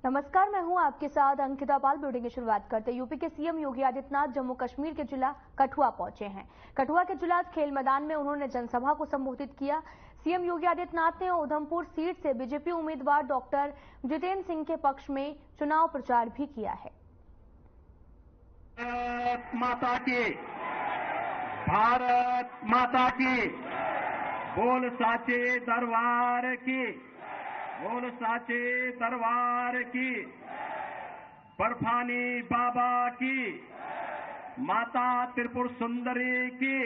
नमस्कार, मैं हूं आपके साथ अंकिता पाल। ब्यूटी की शुरुआत करते यूपी के सीएम योगी आदित्यनाथ जम्मू कश्मीर के जिला कठुआ पहुंचे हैं। कठुआ के जिला खेल मैदान में उन्होंने जनसभा को संबोधित किया। सीएम योगी आदित्यनाथ ने उधमपुर सीट से बीजेपी उम्मीदवार डॉक्टर जितेंद्र सिंह के पक्ष में चुनाव प्रचार भी किया है। माता की, भारत माता की, बोल साचे दरबार की, बोल साचे दरबार की, बर्फानी बाबा की, माता त्रिपुर सुंदरी की,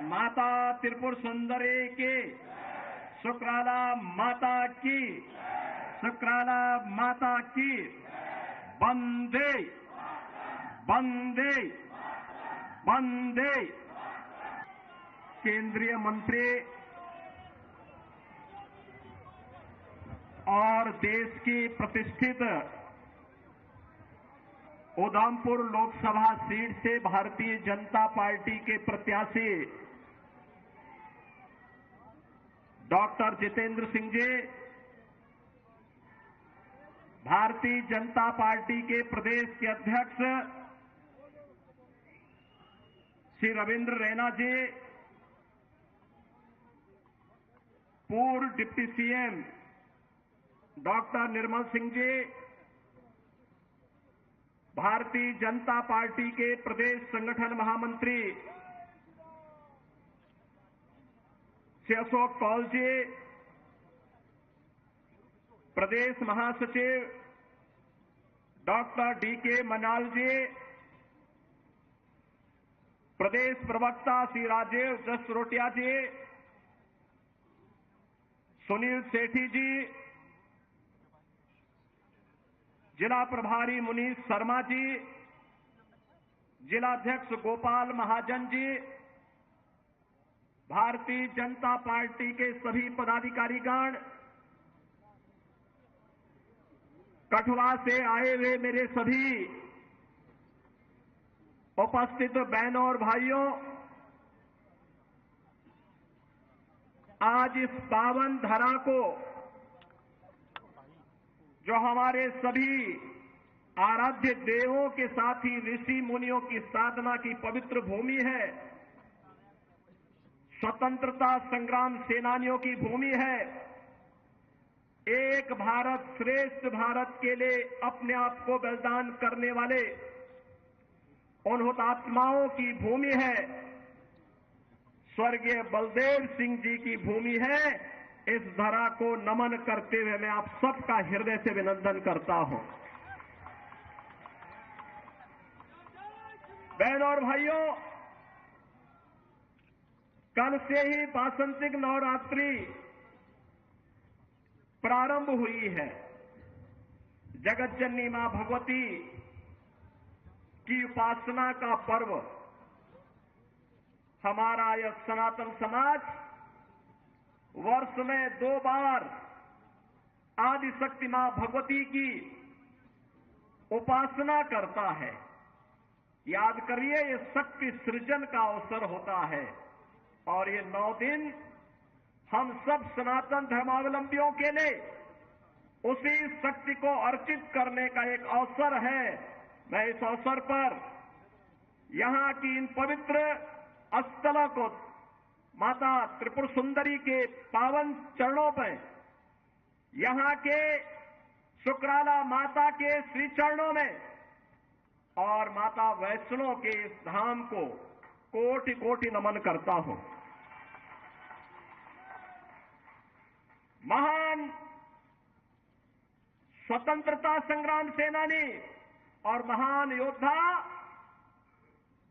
माता त्रिपुर सुंदरी की, शुक्राला माता की, शुक्राला माता की, वंदे वंदे वंदे। केंद्रीय मंत्री और देश की प्रतिष्ठित उधमपुर लोकसभा सीट से भारतीय जनता पार्टी के प्रत्याशी डॉक्टर जितेंद्र सिंह जी, भारतीय जनता पार्टी के प्रदेश के अध्यक्ष श्री रविंद्र रैना जी, पूर्व deputy CM doctor Nirmal Singh ji, Bharatiya Janata party के प्रदेश संगठन महामंत्री श्री अशोक कौल जी, प्रदेश महासचिव डॉक्टर डीके मनाल जी, प्रदेश प्रवक्ता श्री राजीव जसरोटिया जी, सुनील सेठी जी, जिला प्रभारी मुनीष शर्मा जी, जिलाध्यक्ष गोपाल महाजन जी, भारतीय जनता पार्टी के सभी पदाधिकारीगण, कठुआ से आए हुए मेरे सभी उपस्थित बहनों और भाइयों, आज इस पावन धरा को, जो हमारे सभी आराध्य देवों के साथ ही ऋषि मुनियों की साधना की पवित्र भूमि है, स्वतंत्रता संग्राम सेनानियों की भूमि है, एक भारत श्रेष्ठ भारत के लिए अपने आप को बलिदान करने वाले उन हुतात्माओं की भूमि है, स्वर्गीय बलदेव सिंह जी की भूमि है। इस धरा को नमन करते हुए मैं आप सबका हृदय से अभिनंदन करता हूं। बहनों और भाइयों, कल से ही वासंतिक नवरात्रि प्रारंभ हुई है। जगत जननी मां भगवती की उपासना का पर्व हमारा यह सनातन समाज वर्ष में 2 बार आदिशक्ति मां भगवती की उपासना करता है। याद करिए, ये शक्ति सृजन का अवसर होता है और ये 9 दिन हम सब सनातन धर्मावलंबियों के लिए उसी शक्ति को अर्चित करने का एक अवसर है। मैं इस अवसर पर यहां की इन पवित्र स्थलों को, माता त्रिपुर सुंदरी के पावन चरणों पर, यहां के शुक्राला माता के श्री चरणों में और माता वैष्णो के इस धाम को कोटि कोटि नमन करता हूं। महान स्वतंत्रता संग्राम सेनानी और महान योद्धा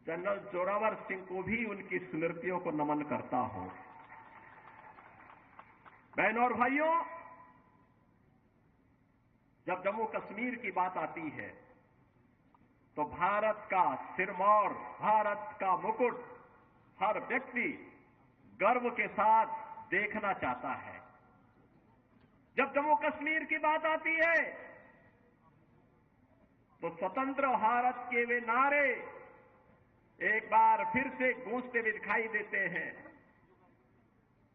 जनरल जोरावर सिंह को भी उनकी स्मृतियों को नमन करता हूं। बहनों और भाइयों, जब जम्मू कश्मीर की बात आती है तो भारत का सिरमौर, भारत का मुकुट हर व्यक्ति गर्व के साथ देखना चाहता है। जब जम्मू कश्मीर की बात आती है तो स्वतंत्र भारत के वे नारे एक बार फिर से गूंजते हुए दिखाई देते हैं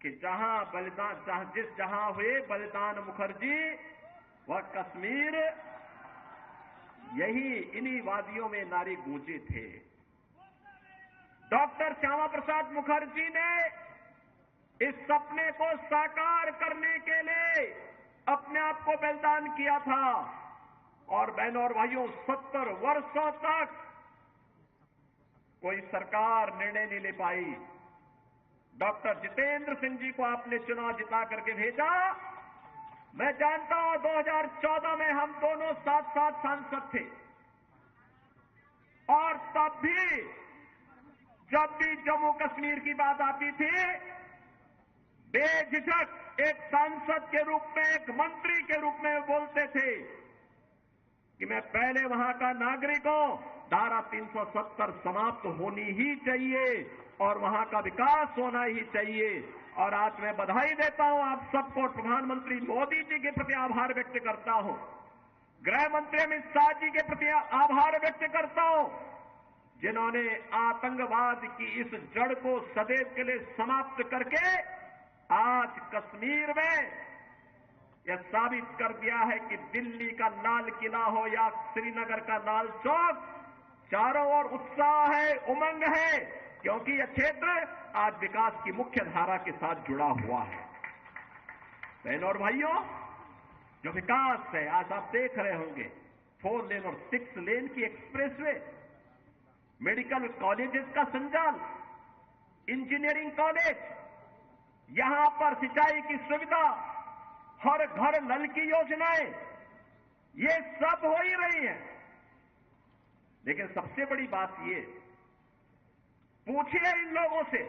कि जहां हुए बलिदान मुखर्जी, वह कश्मीर यही इन्हीं वादियों में नारी गूंजे थे। डॉक्टर श्यामा प्रसाद मुखर्जी ने इस सपने को साकार करने के लिए अपने आप को बलिदान किया था और बहनों और भाइयों 70 वर्षों तक कोई सरकार निर्णय नहीं ले पाई। डॉक्टर जितेंद्र सिंह जी को आपने चुनाव जिता करके भेजा। मैं जानता हूं 2014 में हम दोनों साथ साथ सांसद थे और तब भी जब भी जम्मू कश्मीर की बात आती थी बेझिझक एक सांसद के रूप में, एक मंत्री के रूप में बोलते थे कि मैं पहले वहां का नागरिक हूं, धारा 370 समाप्त होनी ही चाहिए और वहां का विकास होना ही चाहिए। और आज मैं बधाई देता हूं आप सबको, प्रधानमंत्री मोदी जी के प्रति आभार व्यक्त करता हूं, गृह मंत्री अमित शाह जी के प्रति आभार व्यक्त करता हूं, जिन्होंने आतंकवाद की इस जड़ को सदैव के लिए समाप्त करके आज कश्मीर में यह साबित कर दिया है कि दिल्ली का लाल किला हो या श्रीनगर का लाल चौक, चारों ओर उत्साह है, उमंग है, क्योंकि यह क्षेत्र आज विकास की मुख्य धारा के साथ जुड़ा हुआ है। बहनों और भाइयों, जो विकास है आज आप देख रहे होंगे 4 लेन और 6 लेन की एक्सप्रेसवे, मेडिकल कॉलेजेस का संचालन, इंजीनियरिंग कॉलेज, यहां पर सिंचाई की सुविधा, हर घर नल की योजनाएं, ये सब हो ही रही हैं। लेकिन सबसे बड़ी बात ये, पूछिए इन लोगों से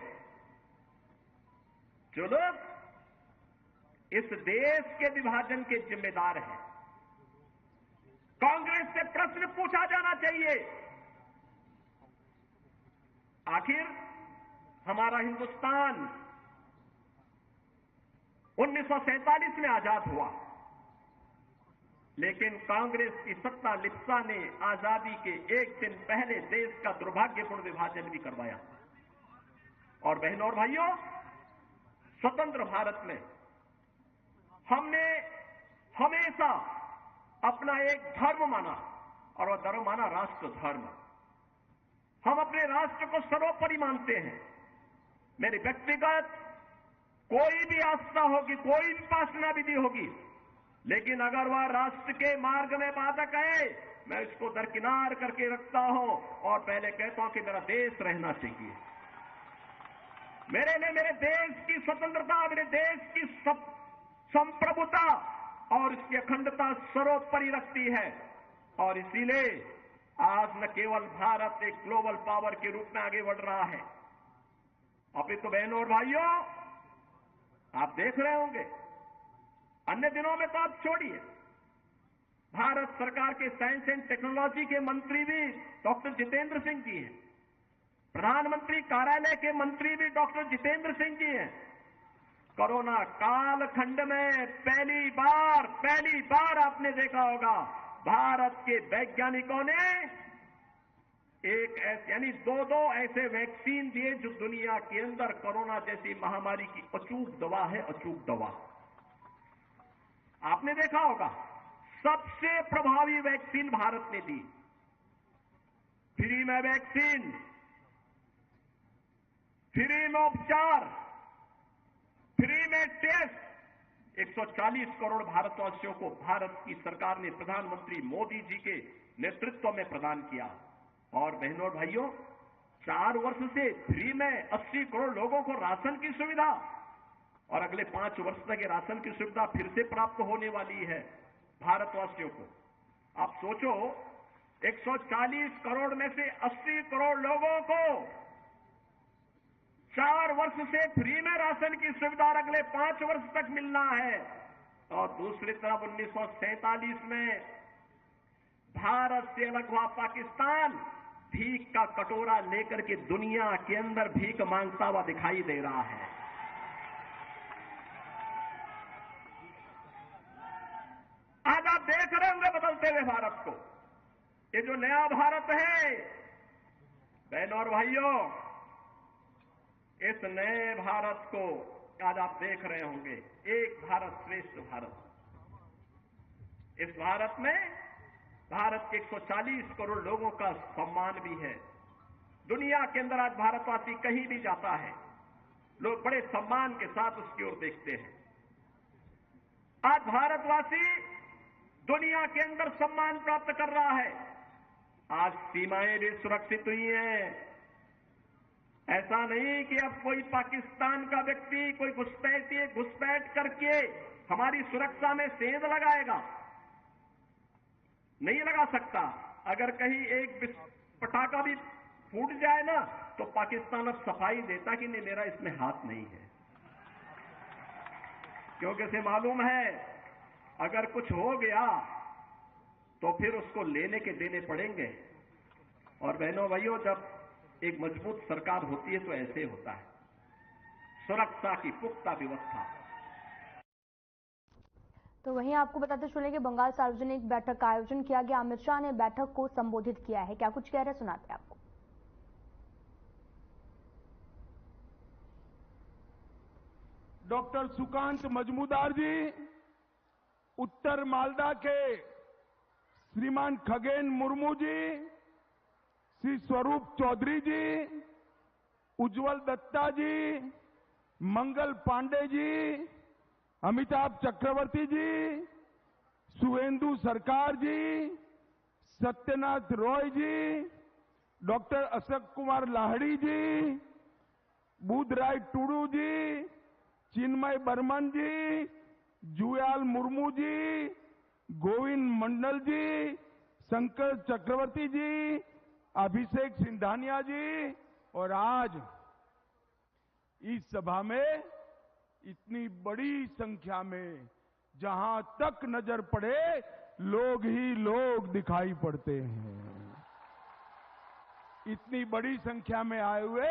जो लोग इस देश के विभाजन के जिम्मेदार हैं, कांग्रेस से प्रश्न पूछा जाना चाहिए, आखिर हमारा हिंदुस्तान 1947 में आजाद हुआ, लेकिन कांग्रेस की सत्ता लिप्सा ने आजादी के एक दिन पहले देश का दुर्भाग्यपूर्ण विभाजन भी करवाया। और बहनों और भाइयों, स्वतंत्र भारत में हमने हमेशा अपना एक धर्म माना और वह धर्म माना राष्ट्र धर्म। हम अपने राष्ट्र को सर्वोपरि मानते हैं। मेरी व्यक्तिगत कोई भी आस्था होगी, कोई भी उपासना विधि होगी, लेकिन अगर वह राष्ट्र के मार्ग में बाधक है, मैं इसको दरकिनार करके रखता हूं और पहले कहता हूं कि मेरा देश रहना चाहिए। मेरे लिए मेरे देश की स्वतंत्रता, मेरे देश की संप्रभुता और इसकी अखंडता सर्वोपरि रखती है। और इसीलिए आज न केवल भारत एक ग्लोबल पावर के रूप में आगे बढ़ रहा है, अभी तो बहनों और भाइयों आप देख रहे होंगे, अन्य दिनों में तो आप छोड़िए, भारत सरकार के साइंस एंड टेक्नोलॉजी के मंत्री भी डॉक्टर जितेंद्र सिंह जी हैं, प्रधानमंत्री कार्यालय के मंत्री भी डॉक्टर जितेंद्र सिंह जी हैं। कोरोना कालखंड में पहली बार आपने देखा होगा भारत के वैज्ञानिकों ने यानी दो ऐसे वैक्सीन दिए जो दुनिया के अंदर कोरोना जैसी महामारी की अचूक दवा है, अचूक दवा। आपने देखा होगा सबसे प्रभावी वैक्सीन भारत ने दी, फ्री में वैक्सीन, फ्री में उपचार, फ्री में टेस्ट, 140 करोड़ भारतवासियों को भारत की सरकार ने प्रधानमंत्री मोदी जी के नेतृत्व में प्रदान किया। और बहनों और भाइयों, 4 वर्ष से फ्री में 80 करोड़ लोगों को राशन की सुविधा, और अगले 5 वर्ष तक ये राशन की सुविधा फिर से प्राप्त होने वाली है भारतवासियों को। आप सोचो, 140 करोड़ में से 80 करोड़ लोगों को 4 वर्ष से फ्री में राशन की सुविधा अगले 5 वर्ष तक मिलना है। और दूसरी तरफ 1947 में भारत से अलग हुआ पाकिस्तान भीख का कटोरा लेकर के दुनिया के अंदर भीख मांगता हुआ दिखाई दे रहा है। आज आप देख रहे होंगे बदलते हुए भारत को। ये जो नया भारत है, बहनों और भाइयों, इस नए भारत को आज आप देख रहे होंगे, एक भारत श्रेष्ठ भारत। इस भारत में भारत के 140 करोड़ लोगों का सम्मान भी है। दुनिया के अंदर आज भारतवासी कहीं भी जाता है, लोग बड़े सम्मान के साथ उसकी ओर देखते हैं। आज भारतवासी दुनिया के अंदर सम्मान प्राप्त कर रहा है। आज सीमाएं भी सुरक्षित हुई हैं। ऐसा नहीं कि अब कोई पाकिस्तान का व्यक्ति कोई घुसपैठ करके हमारी सुरक्षा में सेंध लगाएगा, नहीं लगा सकता। अगर कहीं एक पटाखा भी फूट जाए ना, तो पाकिस्तान अब सफाई देता कि नहीं, मेरा इसमें हाथ नहीं है, क्योंकि उसे मालूम है अगर कुछ हो गया तो फिर उसको लेने के देने पड़ेंगे। और बहनों भाइयों, जब एक मजबूत सरकार होती है तो ऐसे होता है, सुरक्षा की पुख्ता व्यवस्था। तो वहीं आपको बताते चले कि बंगाल सार्वजनिक बैठक का आयोजन किया गया। अमित शाह ने बैठक को संबोधित किया है, क्या कुछ कह रहे सुनाते हैं आपको। डॉक्टर सुकांत मजमूदार जी, उत्तर मालदा के श्रीमान खगेन मुर्मू जी, श्री स्वरूप चौधरी जी, उज्जवल दत्ता जी, मंगल पांडे जी, अमिताभ चक्रवर्ती जी, सुवेंदु सरकार जी, सत्यनाथ रॉय जी, डॉक्टर अशोक कुमार लाहड़ी जी, बुधराय टुडू जी, चिन्मय बर्मन जी, जुयाल मुर्मू जी, गोविंद मंडल जी, शंकर चक्रवर्ती जी, अभिषेक सिंधानिया जी, और आज इस सभा में इतनी बड़ी संख्या में जहां तक नजर पड़े लोग ही लोग दिखाई पड़ते हैं। इतनी बड़ी संख्या में आए हुए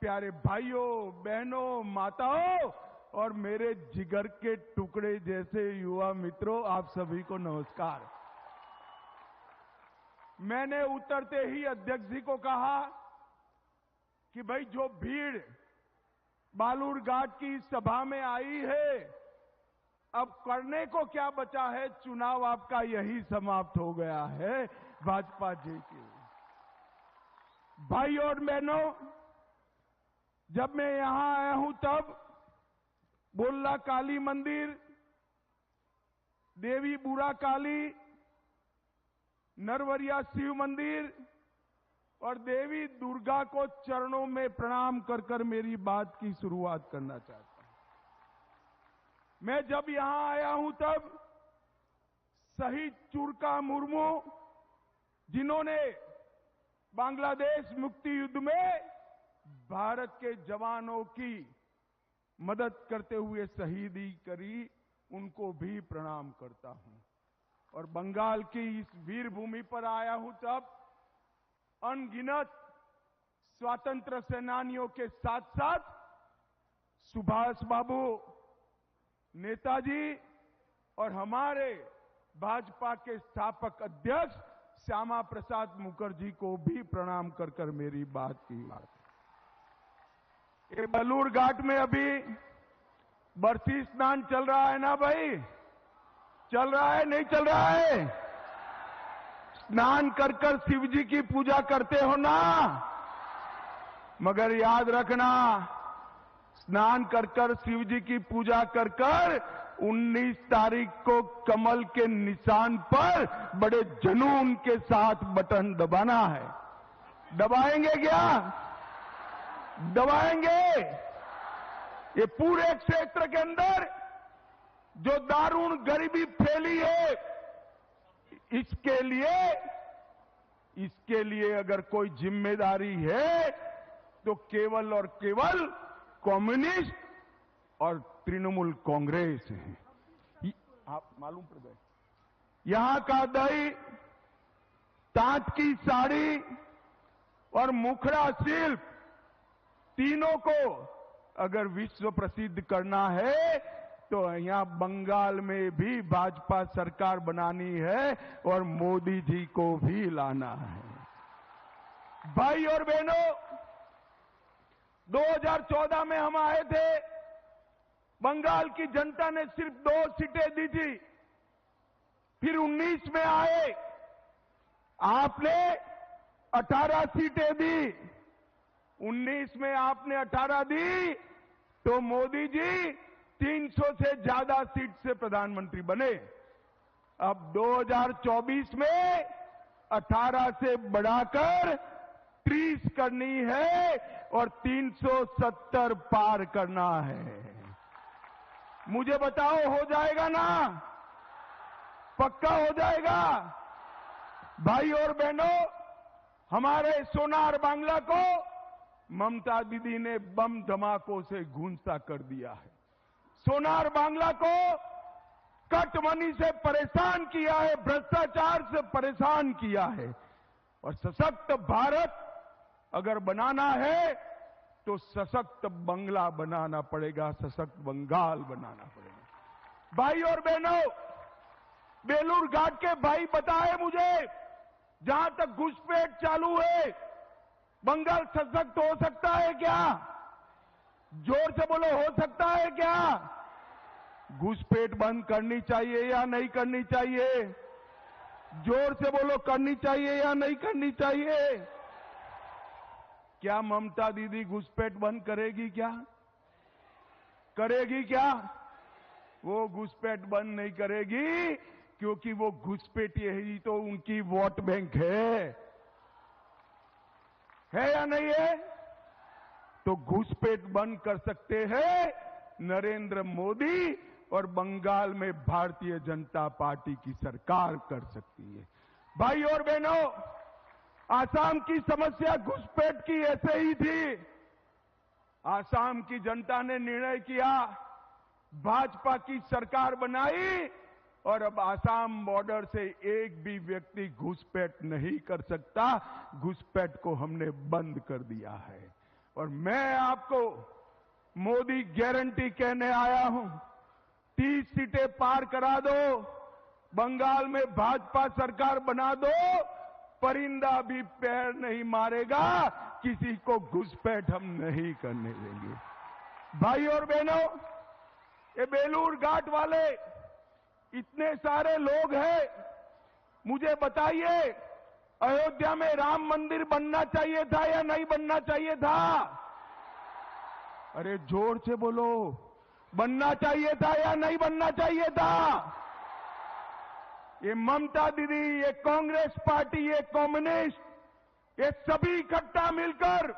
प्यारे भाइयों, बहनों, माताओं और मेरे जिगर के टुकड़े जैसे युवा मित्रों, आप सभी को नमस्कार। मैंने उतरते ही अध्यक्ष जी को कहा कि भाई जो भीड़ बालूरघाट की सभा में आई है, अब करने को क्या बचा है, चुनाव आपका यही समाप्त हो गया है भाजपा जी के। भाई और बहनों, जब मैं यहां आया हूं तब बोल्ला काली मंदिर, देवी बुरा काली, नरवरिया शिव मंदिर और देवी दुर्गा को चरणों में प्रणाम कर कर मेरी बात की शुरुआत करना चाहता हूं। मैं जब यहां आया हूं तब शहीद चुरका मुर्मू, जिन्होंने बांग्लादेश मुक्ति युद्ध में भारत के जवानों की मदद करते हुए शहीदी करी, उनको भी प्रणाम करता हूं। और बंगाल की इस वीर भूमि पर आया हूं तब अनगिनत स्वतंत्र सेनानियों के साथ साथ सुभाष बाबू, नेताजी और हमारे भाजपा के स्थापक अध्यक्ष श्यामा प्रसाद मुखर्जी को भी प्रणाम कर कर मेरी बात की। ये बालूरघाट में अभी बरसी स्नान चल रहा है ना भाई? चल रहा है, नहीं चल रहा है? स्नान कर कर शिव जी की पूजा करते हो ना, मगर याद रखना, स्नान कर कर शिव जी की पूजा कर कर 19 तारीख को कमल के निशान पर बड़े जुनून के साथ बटन दबाना है। दबाएंगे क्या? दबाएंगे। ये पूरे क्षेत्र के अंदर जो दारुण गरीबी फैली है, इसके लिए अगर कोई जिम्मेदारी है तो केवल और केवल कम्युनिस्ट और तृणमूल कांग्रेस है। आप मालूम पड़ गए, यहां का दही, तांत की साड़ी और मुखड़ा शिल्प, तीनों को अगर विश्व प्रसिद्ध करना है तो यहां बंगाल में भी भाजपा सरकार बनानी है और मोदी जी को भी लाना है। भाई और बहनों, 2014 में हम आए थे, बंगाल की जनता ने सिर्फ 2 सीटें दी थी। फिर 19 में आए, आपने 18 सीटें दी। 19 में आपने 18 दी तो मोदी जी 300 से ज्यादा सीट से प्रधानमंत्री बने। अब 2024 में 18 से बढ़ाकर 30 करनी है और 370 पार करना है। मुझे बताओ, हो जाएगा ना? पक्का हो जाएगा? भाई और बहनों, हमारे सोनार बांग्ला को ममता दीदी ने बम धमाकों से गूंजता कर दिया है। सोनार बांग्ला को कट मनी से परेशान किया है, भ्रष्टाचार से परेशान किया है। और सशक्त भारत अगर बनाना है तो सशक्त बंगला बनाना पड़ेगा, सशक्त बंगाल बनाना पड़ेगा। भाई और बहनों, बेलूर घाट के भाई बताए मुझे, जहां तक घुसपैठ चालू है, बंगाल सशक्त हो सकता है क्या? जोर से बोलो, हो सकता है क्या? घुसपैठ बंद करनी चाहिए या नहीं करनी चाहिए? जोर से बोलो, करनी चाहिए या नहीं करनी चाहिए? क्या ममता दीदी घुसपैठ बंद करेगी क्या? करेगी क्या? वो घुसपैठ बंद नहीं करेगी, क्योंकि वो घुसपैठी ही तो उनकी वोट बैंक है या नहीं है? तो घुसपैठ बंद कर सकते हैं नरेंद्र मोदी, और बंगाल में भारतीय जनता पार्टी की सरकार कर सकती है। भाई और बहनों, आसाम की समस्या घुसपैठ की ऐसे ही थी। आसाम की जनता ने निर्णय किया, भाजपा की सरकार बनाई, और अब आसाम बॉर्डर से एक भी व्यक्ति घुसपैठ नहीं कर सकता। घुसपैठ को हमने बंद कर दिया है। और मैं आपको मोदी गारंटी कहने आया हूं, 30 सीटें पार करा दो, बंगाल में भाजपा सरकार बना दो, परिंदा भी पैर नहीं मारेगा, किसी को घुसपैठ हम नहीं करने देंगे। भाई और बहनों, ये बेलूर घाट वाले इतने सारे लोग हैं, मुझे बताइए, अयोध्या में राम मंदिर बनना चाहिए था या नहीं बनना चाहिए था? अरे जोर से बोलो, बनना चाहिए था या नहीं बनना चाहिए था? ये ममता दीदी, ये कांग्रेस पार्टी, ये कम्युनिस्ट, ये सभी इकट्ठा मिलकर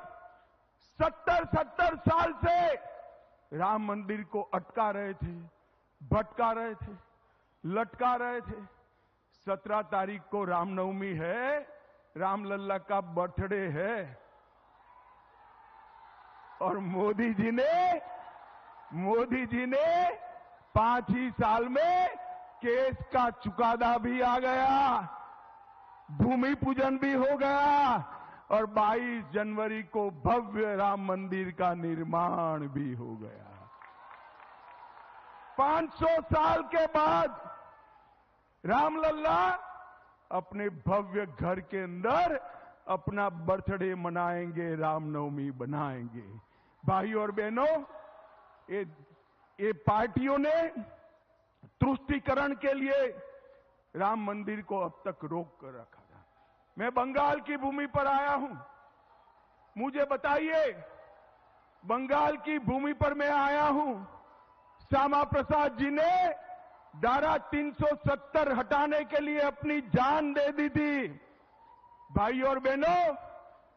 70 साल से राम मंदिर को अटका रहे थे, भटका रहे थे, लटका रहे थे। 17 तारीख को रामनवमी है, रामलल्ला का बर्थडे है, और मोदी जी ने 5 ही साल में केस का चुकादा भी आ गया, भूमि पूजन भी हो गया, और 22 जनवरी को भव्य राम मंदिर का निर्माण भी हो गया। 500 साल के बाद रामलल्ला अपने भव्य घर के अंदर अपना बर्थडे मनाएंगे, रामनवमी बनाएंगे। भाई और बहनों, ये पार्टियों ने तुष्टीकरण के लिए राम मंदिर को अब तक रोक कर रखा था। मैं बंगाल की भूमि पर आया हूं, मुझे बताइए, बंगाल की भूमि पर मैं आया हूं, श्यामा प्रसाद जी ने धारा 370 हटाने के लिए अपनी जान दे दी थी। भाई और बहनों,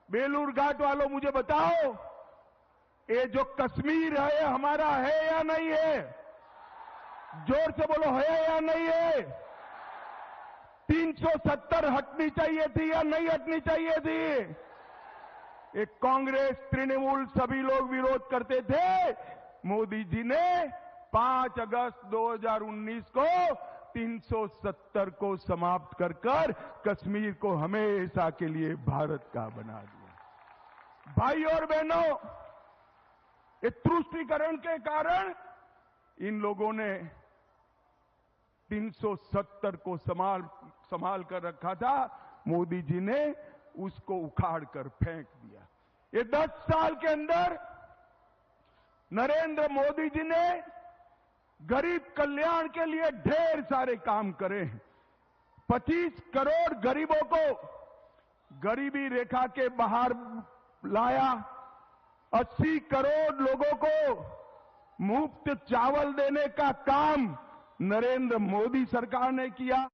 बेलूर घाट वालों, मुझे बताओ, ये जो कश्मीर है हमारा है या नहीं है? जोर से बोलो, है या नहीं है? 370 हटनी चाहिए थी या नहीं हटनी चाहिए थी? एक कांग्रेस, तृणमूल, सभी लोग विरोध करते थे। मोदी जी ने 5 अगस्त 2019 को 370 को समाप्त कर कश्मीर को हमेशा के लिए भारत का बना दिया। भाई और बहनों, ये तुष्टीकरण के कारण इन लोगों ने 370 को संभाल कर रखा था, मोदी जी ने उसको उखाड़ कर फेंक दिया। ये 10 साल के अंदर नरेंद्र मोदी जी ने गरीब कल्याण के लिए ढेर सारे काम करे हैं। 25 करोड़ गरीबों को गरीबी रेखा के बाहर लाया। 80 करोड़ लोगों को मुफ्त चावल देने का काम नरेंद्र मोदी सरकार ने किया।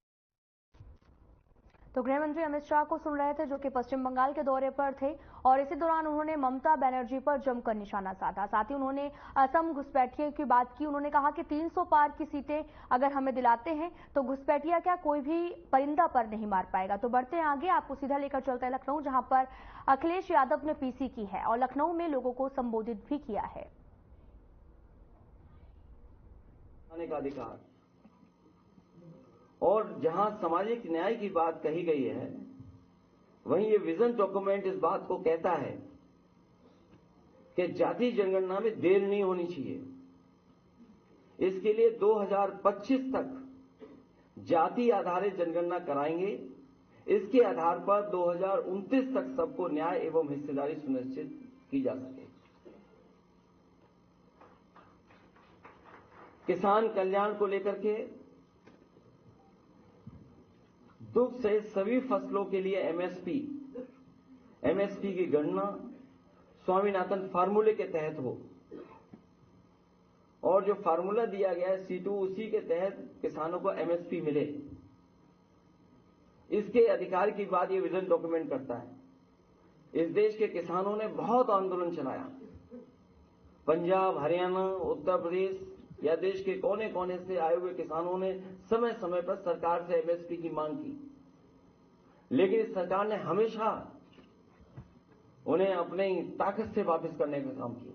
तो गृह मंत्री अमित शाह को सुन रहे थे, जो कि पश्चिम बंगाल के दौरे पर थे, और इसी दौरान उन्होंने ममता बनर्जी पर जमकर निशाना साधा। साथ ही उन्होंने असम घुसपैठियों की बात की। उन्होंने कहा कि 300 पार की सीटें अगर हमें दिलाते हैं तो घुसपैठिया क्या कोई भी परिंदा पर नहीं मार पाएगा। तो बढ़ते हैं आगे, आपको सीधा लेकर चलते हैं लखनऊ, जहां पर अखिलेश यादव ने पीसी की है और लखनऊ में लोगों को संबोधित भी किया है। का अधिकार और जहां सामाजिक न्याय की बात कही गई है, वहीं ये विजन डॉक्यूमेंट इस बात को कहता है कि जाति जनगणना में देर नहीं होनी चाहिए। इसके लिए 2025 तक जाति आधारित जनगणना कराएंगे। इसके आधार पर 2029 तक सबको न्याय एवं हिस्सेदारी सुनिश्चित की जा सके। किसान कल्याण को लेकर के दुग्ध सहित सभी फसलों के लिए एमएसपी की गणना स्वामीनाथन फार्मूले के तहत हो, और जो फार्मूला दिया गया है C2, उसी के तहत किसानों को एमएसपी मिले। इसके अधिकार की बात ये विजन डॉक्यूमेंट करता है। इस देश के किसानों ने बहुत आंदोलन चलाया। पंजाब, हरियाणा, उत्तर प्रदेश या देश के कोने कोने से आए हुए किसानों ने समय समय पर सरकार से एमएसपी की मांग की, लेकिन इस सरकार ने हमेशा उन्हें अपनी ताकत से वापस करने का काम किया।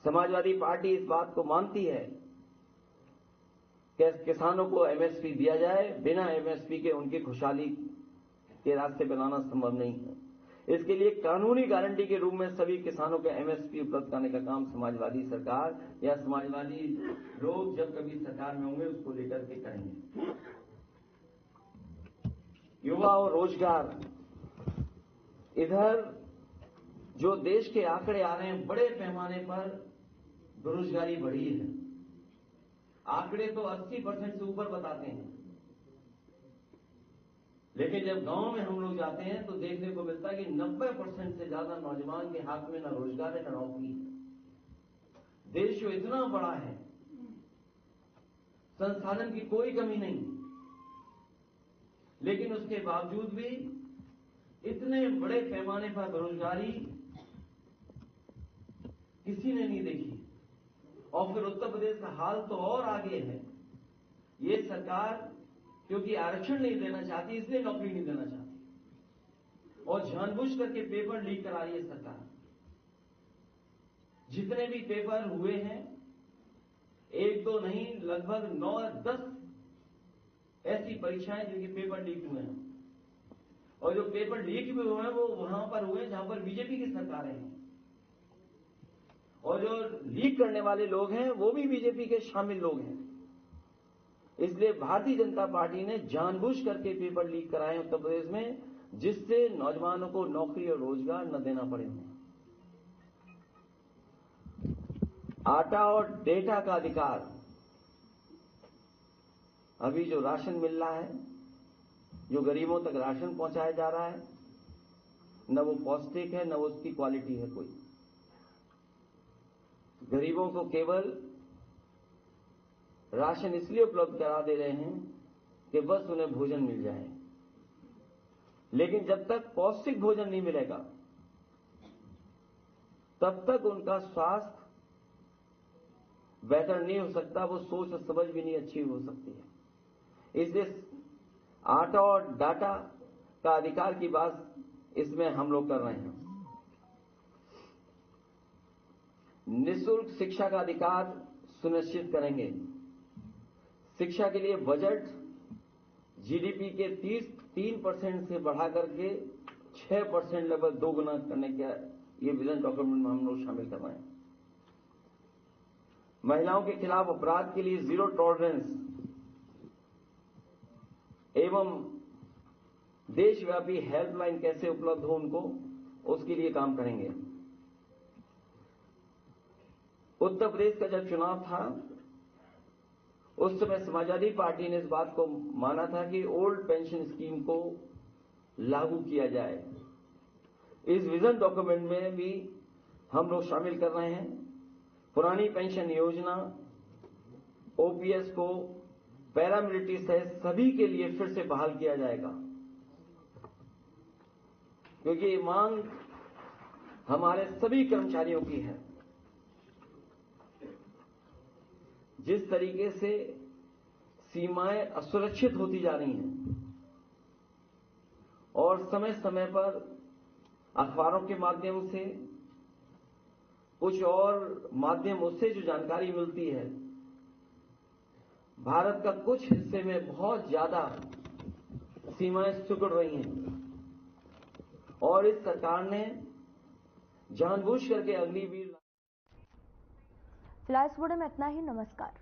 समाजवादी पार्टी इस बात को मानती है कि किसानों को एमएसपी दिया जाए। बिना एमएसपी के उनकी खुशहाली के रास्ते बनाना संभव नहीं है। इसके लिए कानूनी गारंटी के रूप में सभी किसानों को एमएसपी उपलब्ध कराने का काम समाजवादी सरकार या समाजवादी लोग जब कभी सरकार में होंगे उसको लेकर के करेंगे। युवा और रोजगार, इधर जो देश के आंकड़े आ रहे हैं, बड़े पैमाने पर बेरोजगारी बढ़ी है। आंकड़े तो 80% से ऊपर बताते हैं, लेकिन जब गांव में हम लोग जाते हैं तो देखने को मिलता है कि 90% से ज्यादा नौजवान के हाथ में न रोजगार है न नौकरी है। देश जो इतना बड़ा है, संसाधन की कोई कमी नहीं, लेकिन उसके बावजूद भी इतने बड़े पैमाने पर बेरोजगारी किसी ने नहीं देखी। और फिर उत्तर प्रदेश का हाल तो और आगे है। ये सरकार क्योंकि आरक्षण नहीं देना चाहती, इसलिए नौकरी नहीं देना चाहती और जानबूझ करके पेपर लीक करा रही है सरकार। जितने भी पेपर हुए हैं, एक दो नहीं, लगभग 9-10 ऐसी परीक्षाएं जिनके पेपर लीक हुए हैं, और जो पेपर लीक भी हुए हैं वो वहां पर हुए जहां पर बीजेपी की सरकारें हैं, और जो लीक करने वाले लोग हैं वो भी बीजेपी के शामिल लोग हैं। इसलिए भारतीय जनता पार्टी ने जानबूझ करके पेपर लीक कराए उत्तर प्रदेश में, जिससे नौजवानों को नौकरी और रोजगार न देना पड़े। आटा और डेटा का अधिकार, अभी जो राशन मिल रहा है, जो गरीबों तक राशन पहुंचाया जा रहा है, न वो पौष्टिक है न उसकी क्वालिटी है कोई। गरीबों को केवल राशन इसलिए उपलब्ध करा दे रहे हैं कि बस उन्हें भोजन मिल जाए, लेकिन जब तक पौष्टिक भोजन नहीं मिलेगा तब तक उनका स्वास्थ्य बेहतर नहीं हो सकता, वो सोच और समझ भी नहीं अच्छी हो सकती है। इसलिए आटा और डाटा का अधिकार की बात इसमें हम लोग कर रहे हैं। निःशुल्क शिक्षा का अधिकार सुनिश्चित करेंगे। शिक्षा के लिए बजट जीडीपी के 3% से बढ़ा करके 6% लगभग 2 गुना करने का ये विजन डॉक्यूमेंट में हम लोग शामिल कर रहे हैं। महिलाओं के खिलाफ अपराध के लिए जीरो टॉलरेंस एवं देशव्यापी हेल्पलाइन कैसे उपलब्ध हो उनको, उसके लिए काम करेंगे। उत्तर प्रदेश का जब चुनाव था उस समय समाजवादी पार्टी ने इस बात को माना था कि ओल्ड पेंशन स्कीम को लागू किया जाए। इस विजन डॉक्यूमेंट में भी हम लोग शामिल कर रहे हैं। पुरानी पेंशन योजना ओपीएस को पैरामिलिट्री सहित सभी के लिए फिर से बहाल किया जाएगा, क्योंकि ये मांग हमारे सभी कर्मचारियों की है। जिस तरीके से सीमाएं असुरक्षित होती जा रही हैं और समय समय पर अखबारों के माध्यम से कुछ और माध्यम उससे जो जानकारी मिलती है, भारत का कुछ हिस्से में बहुत ज्यादा सीमाएं सिकुड़ रही हैं और इस सरकार ने जानबूझ करके अग्निवीर। फिलहाल इस वीडियो में इतना ही। नमस्कार।